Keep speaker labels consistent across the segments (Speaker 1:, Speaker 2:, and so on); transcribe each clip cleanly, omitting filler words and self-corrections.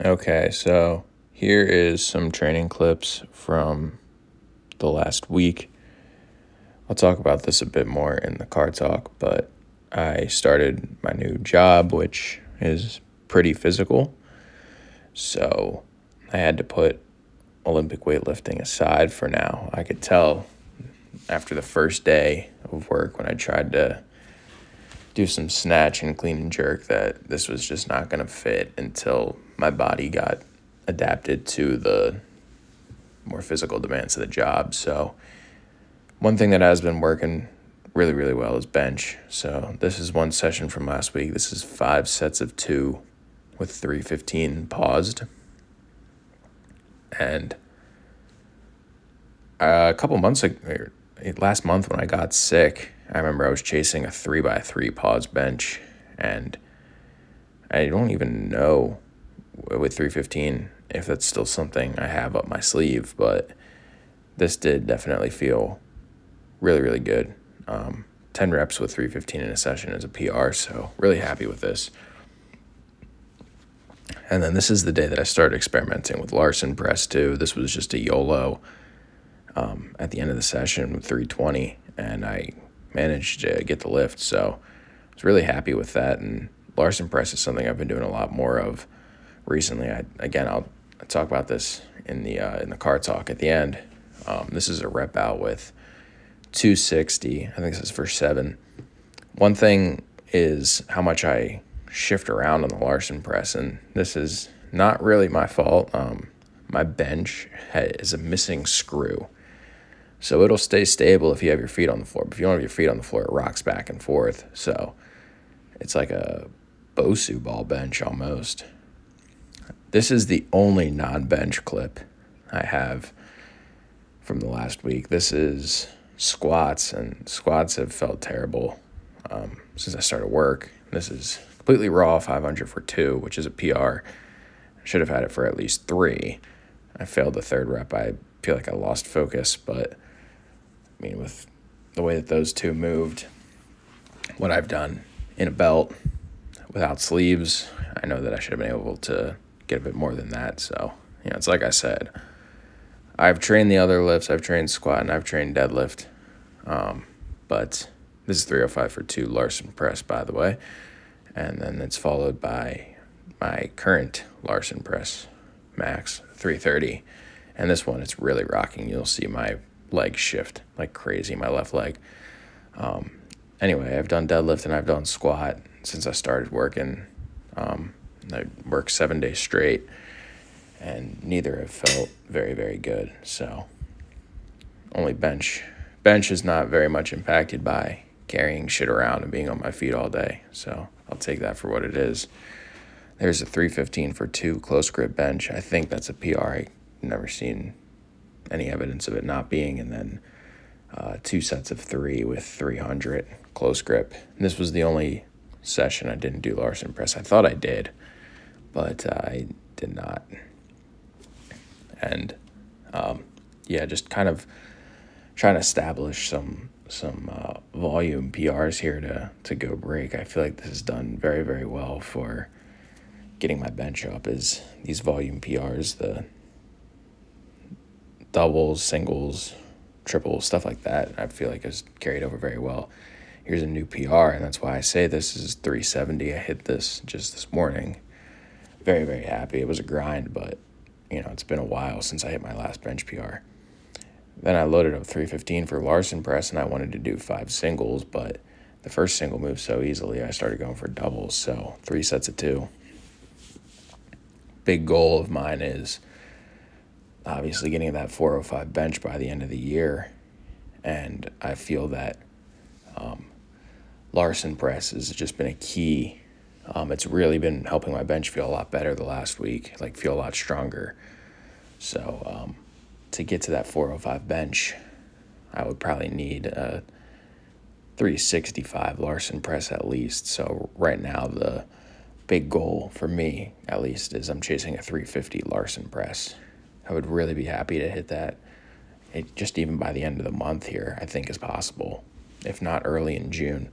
Speaker 1: Okay, so here is some training clips from the last week. I'll talk about this a bit more in the car talk, but I started my new job, which is pretty physical. So I had to put Olympic weightlifting aside for now. I could tell after the first day of work when I tried to do some snatch and clean and jerk that this was just not going to fit until my body got adapted to the more physical demands of the job. So one thing that has been working really, really well is bench. So this is one session from last week. This is 5 sets of 2 with 315 paused. And a couple months ago, last month when I got sick, I remember I was chasing a 3x3 pause bench, and I don't even know with 315 if that's still something I have up my sleeve, but this did definitely feel really, really good. 10 reps with 315 in a session is a PR, so really happy with this. And then this is the day that I started experimenting with Larson press too. This was just a YOLO at the end of the session with 320, and I managed to get the lift, so I was really happy with that. And Larson press is something I've been doing a lot more of recently. I'll talk about this in the car talk at the end. This is a rep out with 260. I think this is for 7. One thing is how much I shift around on the Larson press, and this is not really my fault. My bench is a missing screw. So it'll stay stable if you have your feet on the floor. But if you don't have your feet on the floor, it rocks back and forth. So it's like a Bosu ball bench almost. This is the only non-bench clip I have from the last week. This is squats, and squats have felt terrible since I started work. This is completely raw, 500 for 2, which is a PR. I should have had it for at least 3. I failed the 3rd rep. I feel like I lost focus, but I mean, with the way that those 2 moved, what I've done in a belt without sleeves, I know that I should have been able to get a bit more than that. So, it's like I said, I've trained the other lifts. I've trained squat and I've trained deadlift. But this is 305 for 2 Larson press, by the way. And then it's followed by my current Larson press max, 330. And this one, it's really rocking. You'll see my leg shift like crazy, my left leg. Anyway, I've done deadlift and I've done squat since I started working. I worked 7 days straight, and neither have felt very, very good. So only bench. Bench is not very much impacted by carrying shit around and being on my feet all day. So I'll take that for what it is. There's a 315 for 2 close grip bench. I think that's a PR. I've never seen any evidence of it not being. And then 2 sets of 3 with 300 close grip. And this was the only session I didn't do Larson press. I thought I did, but I did not. And just kind of trying to establish some volume PRs here to go break. I feel like this is done very, very well for getting my bench up, is these volume PRs, the doubles, singles, triples, stuff like that. I feel like it's carried over very well. Here's a new PR, and that's why I say this is 370. I hit this just this morning. Very, very happy. It was a grind, but it's been a while since I hit my last bench PR. Then I loaded up 315 for Larson press, and I wanted to do 5 singles, but the first single moved so easily, I started going for doubles. So 3 sets of 2. Big goal of mine is obviously getting that 405 bench by the end of the year, and I feel that Larson press has just been a key. It's really been helping my bench feel a lot better the last week, like feel a lot stronger. So to get to that 405 bench, I would probably need a 365 Larson press at least. So right now the big goal for me, at least, is I'm chasing a 350 Larson press. I would really be happy to hit that. Just even by the end of the month here, I think is possible, if not early in June.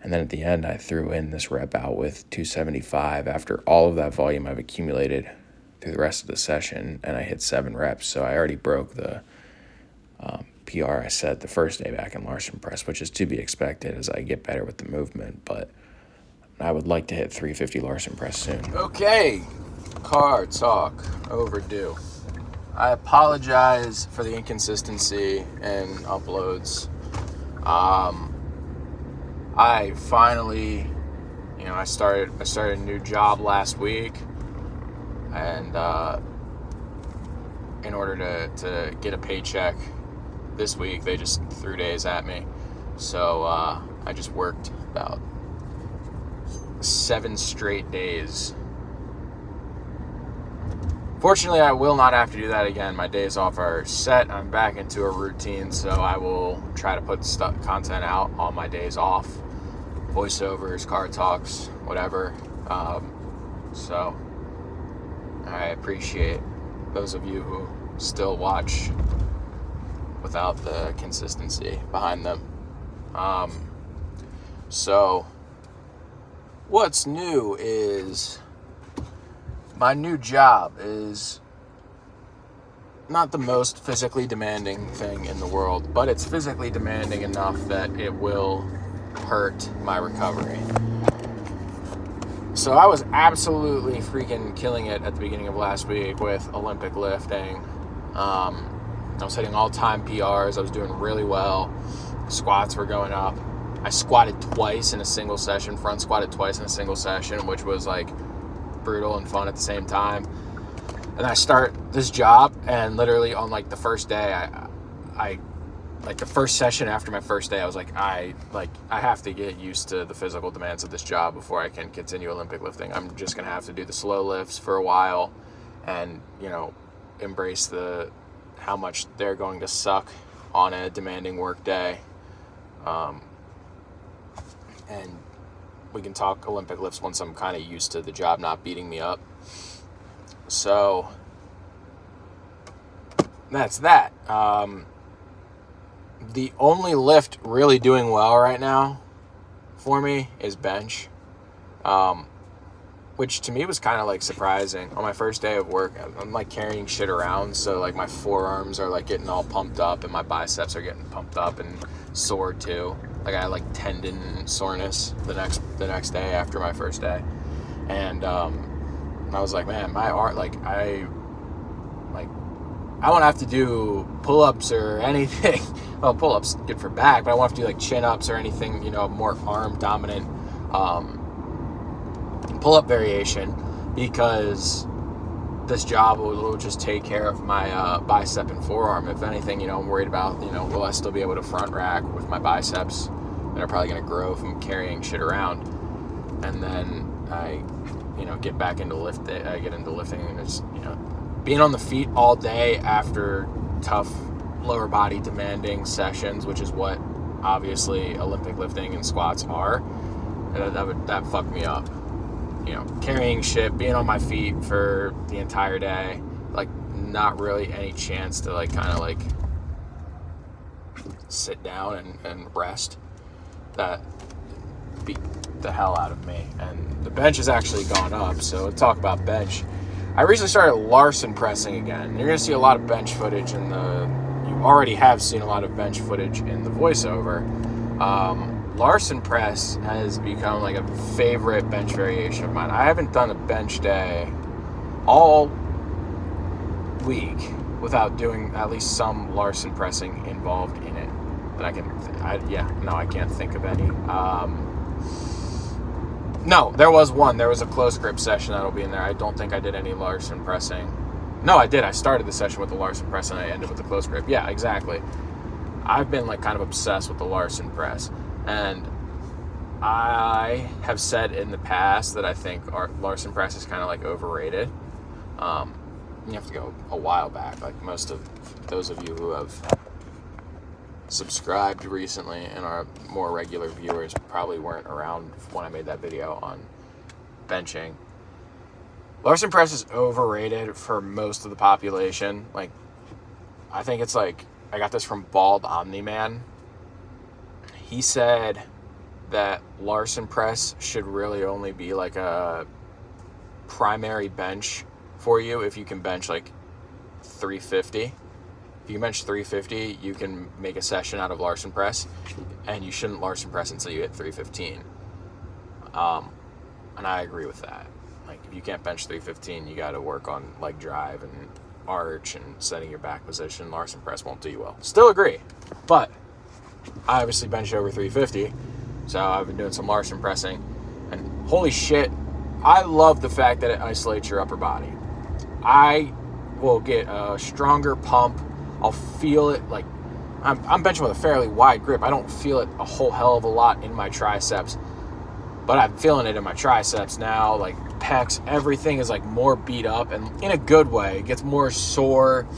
Speaker 1: And then at the end, I threw in this rep out with 275 after all of that volume I've accumulated through the rest of the session, and I hit 7 reps. So I already broke the PR I set the first day back in Larson press, which is to be expected as I get better with the movement. But I would like to hit 350 Larson press soon. Okay, car talk overdue. I apologize for the inconsistency in uploads. I finally, I started a new job last week, and in order to get a paycheck this week, they just threw days at me. So I just worked about 7 straight days. Fortunately, I will not have to do that again. My days off are set. I'm back into a routine, so I will try to put content out on my days off. Voiceovers, car talks, whatever. So I appreciate those of you who still watch without the consistency behind them. So what's new is my new job is not the most physically demanding thing in the world, but it's physically demanding enough that it will hurt my recovery. So I was absolutely freaking killing it at the beginning of last week with Olympic lifting. I was hitting all-time PRs. I was doing really well. Squats were going up. I squatted twice in a single session, front squatted twice in a single session, which was like brutal and fun at the same time. And I start this job, and literally on like the first day, I like the first session after my first day, I was like, I have to get used to the physical demands of this job before I can continue Olympic lifting. I'm just gonna have to do the slow lifts for a while, and embrace how much they're going to suck on a demanding work day. And we can talk Olympic lifts once I'm kind of used to the job not beating me up. So that's that. The only lift really doing well right now for me is bench, which to me was kind of like surprising. On my first day of work, I'm like carrying shit around, so like my forearms are like getting all pumped up, and my biceps are getting pumped up and sore too. Like I had like tendon soreness the next day after my first day, and I was like, man, my arm, I won't have to do pull-ups or anything. Well, pull-ups good for back, but I won't have to do like chin-ups or anything, more arm-dominant pull-up variation, because this job will just take care of my bicep and forearm. If anything, I'm worried about, will I still be able to front rack with my biceps that are probably going to grow from carrying shit around. And then I, get back into lifting. I get into lifting, and it's, being on the feet all day after tough lower body demanding sessions, which is what obviously Olympic lifting and squats are, that fucked me up. Carrying shit, being on my feet for the entire day, like not really any chance to like kind of like sit down and rest. That beat the hell out of me. And the bench has actually gone up, so we'll talk about bench. I recently started Larson pressing again. You're gonna see a lot of bench footage you already have seen a lot of bench footage in the voiceover. Larson press has become like a favorite bench variation of mine. I haven't done a bench day all week without doing at least some Larson pressing involved in it. That I can't think of any. No, there was one. There was a close grip session that'll be in there. I don't think I did any Larson pressing. No, I did. I started the session with the Larson press, and I ended with the close grip. Yeah, exactly. I've been like kind of obsessed with the Larson press. And I have said in the past that I think Larson press is kind of like overrated. You have to go a while back. Like most of those of you who have subscribed recently and are more regular viewers probably weren't around when I made that video on benching. Larson press is overrated for most of the population. Like, I think it's like, I got this from Bald Omni-Man. He said that Larson press should really only be like a primary bench for you if you can bench like 350. If you can bench 350, you can make a session out of Larson press, and you shouldn't Larson press until you hit 315. And I agree with that. Like, if you can't bench 315, you got to work on leg drive and arch and setting your back position. Larson press won't do you well. Still agree, but I obviously benched over 350, so I've been doing some Larson pressing, and holy shit, I love the fact that it isolates your upper body. I will get a stronger pump. I'll feel it. Like, I'm benching with a fairly wide grip. I don't feel it a whole hell of a lot in my triceps, but I'm feeling it in my triceps now. Like, pecs, everything is like more beat up, and in a good way. It gets more sore,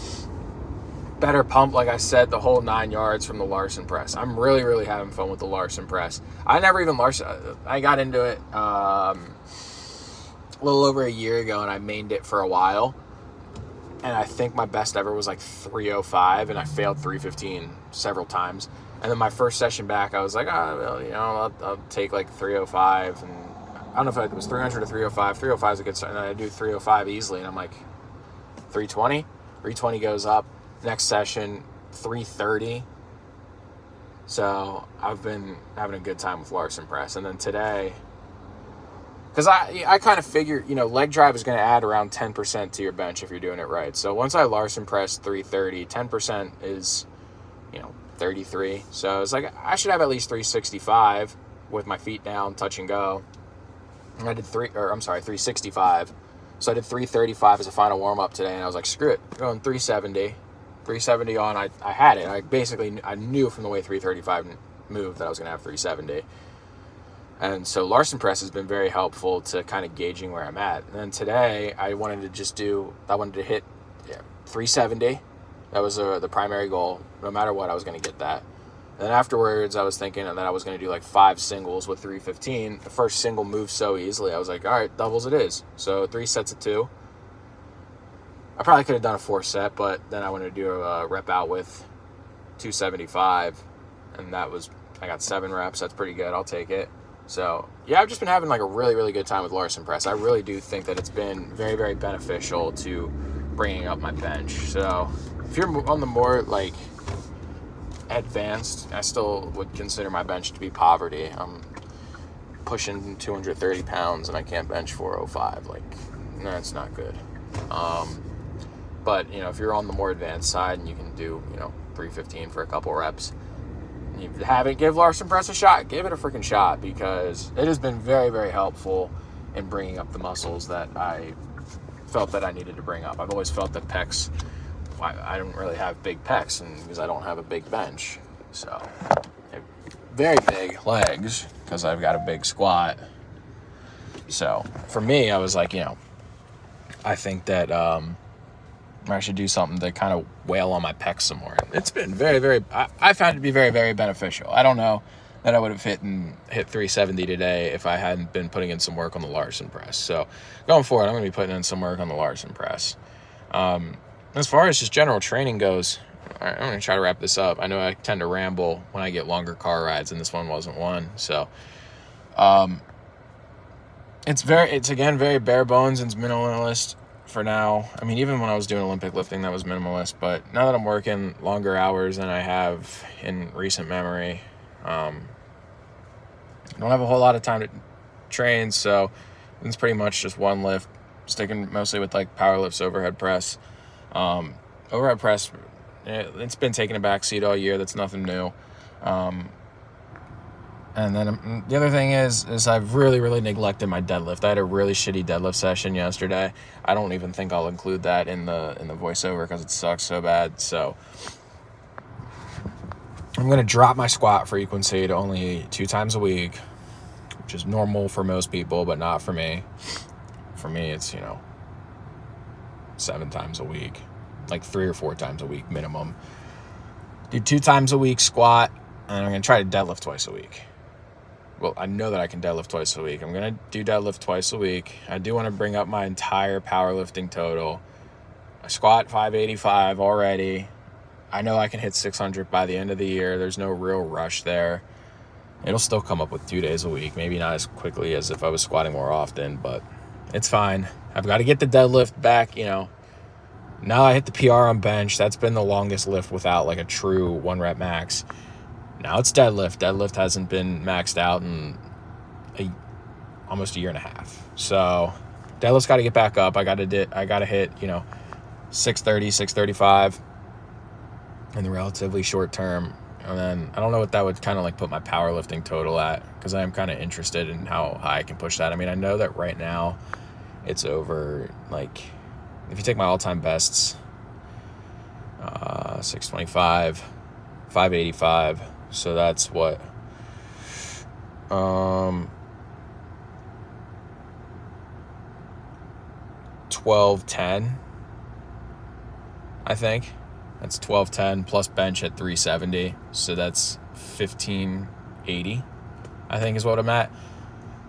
Speaker 1: better pump, like I said, the whole 9 yards from the Larson press. I'm really, really having fun with the Larson press. I got into it a little over a year ago, and I mained it for a while. And I think my best ever was like 305, and I failed 315 several times. And then my first session back, I was like, I'll take like 305. And I don't know if it was 300 or 305. 305 is a good start. And then I do 305 easily, and I'm like, 320? 320 goes up. Next session, 330. So I've been having a good time with Larson press. And then today, because I kind of figured, leg drive is going to add around 10% to your bench if you're doing it right. So once I Larson press 330, 10% is, 33. So it's like I should have at least 365 with my feet down, touch and go. And I did 365. So I did 335 as a final warm-up today, and I was like, screw it, I'm going 370. 370 on, I had it. I knew from the way 335 moved that I was going to have 370. And so Larson press has been very helpful to kind of gauging where I'm at. And then today, I wanted to hit 370. That was the primary goal. No matter what, I was going to get that. And then afterwards, I was thinking that I was going to do like 5 singles with 315. The first single moved so easily. I was like, all right, doubles it is. So 3 sets of 2. I probably could have done a 4 set, but then I wanted to do a rep out with 275. And I got 7 reps. That's pretty good. I'll take it. So, yeah, I've just been having like a really, really good time with Larson press. I really do think that it's been very, very beneficial to bringing up my bench. So, if you're on the more like advanced, I still would consider my bench to be poverty. I'm pushing 230 pounds and I can't bench 405. Like, that's not good. But, if you're on the more advanced side and you can do, 315 for a couple reps, you haven't give Larson press a shot, give it a freaking shot, because it has been very, very helpful in bringing up the muscles that I felt that I needed to bring up. I've always felt that pecs, I don't really have big pecs, and because I don't have a big bench. So, very big legs, because I've got a big squat. So, for me, I was like, I think that I should do something to kind of wail on my pecs some more. It's been very, very, I found it to be very, very beneficial. I don't know that I would have hit 370 today if I hadn't been putting in some work on the Larson press. So going forward, I'm going to be putting in some work on the Larson press. As far as just general training goes, all right, I'm going to try to wrap this up. I know I tend to ramble when I get longer car rides, and this one wasn't one. So it's again, very bare bones and minimalist for now. I mean, even when I was doing Olympic lifting, that was minimalist, but now that I'm working longer hours than I have in recent memory, I don't have a whole lot of time to train, so it's pretty much just one lift, sticking mostly with like power lifts, overhead press. Overhead press, it's been taking a back seat all year. That's nothing new. And then the other thing is I've really, really neglected my deadlift. I had a really shitty deadlift session yesterday. I don't even think I'll include that in the voiceover because it sucks so bad. So I'm going to drop my squat frequency to only 2 times a week, which is normal for most people, but not for me. For me, it's, 7 times a week, like 3 or 4 times a week minimum. Do 2 times a week squat, and I'm going to try to deadlift twice a week. Well, I know that I can deadlift twice a week. I'm going to do deadlift twice a week. I do want to bring up my entire powerlifting total. I squat 585 already. I know I can hit 600 by the end of the year. There's no real rush there. It'll still come up with 2 days a week. Maybe not as quickly as if I was squatting more often, but it's fine. I've got to get the deadlift back, you know. Now I hit the PR on bench. That's been the longest lift without like a true 1 rep max. Now it's deadlift. Deadlift hasn't been maxed out in almost a year and a half. So deadlift's got to get back up. I got to hit, you know, 630, 635 in the relatively short term. And then I don't know what that would kind of like put my powerlifting total at, because I am kind of interested in how high I can push that. I mean, I know that right now it's over, like, if you take my all-time bests, 625, 585, so that's what, 1210, I think. That's 1210 plus bench at 370, so that's 1580, I think is what I'm at.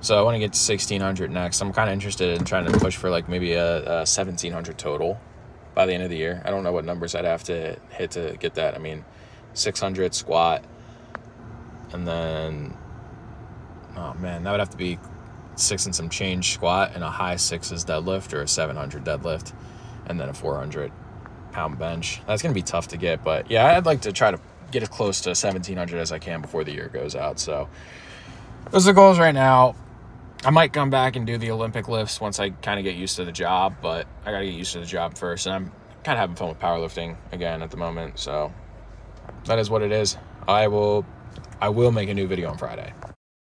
Speaker 1: So I want to get to 1600 next. I'm kind of interested in trying to push for like maybe a 1700 total by the end of the year. I don't know what numbers I'd have to hit to get that. I mean, 600 squat, and then, oh man, that would have to be 6 and some change squat and a high 6s deadlift, or a 700 deadlift, and then a 400-pound bench. That's going to be tough to get, but yeah, I'd like to try to get as close to 1700 as I can before the year goes out. So those are the goals right now. I might come back and do the Olympic lifts once I kind of get used to the job, but I got to get used to the job first. And I'm kind of having fun with powerlifting again at the moment. So that is what it is. I will make a new video on Friday.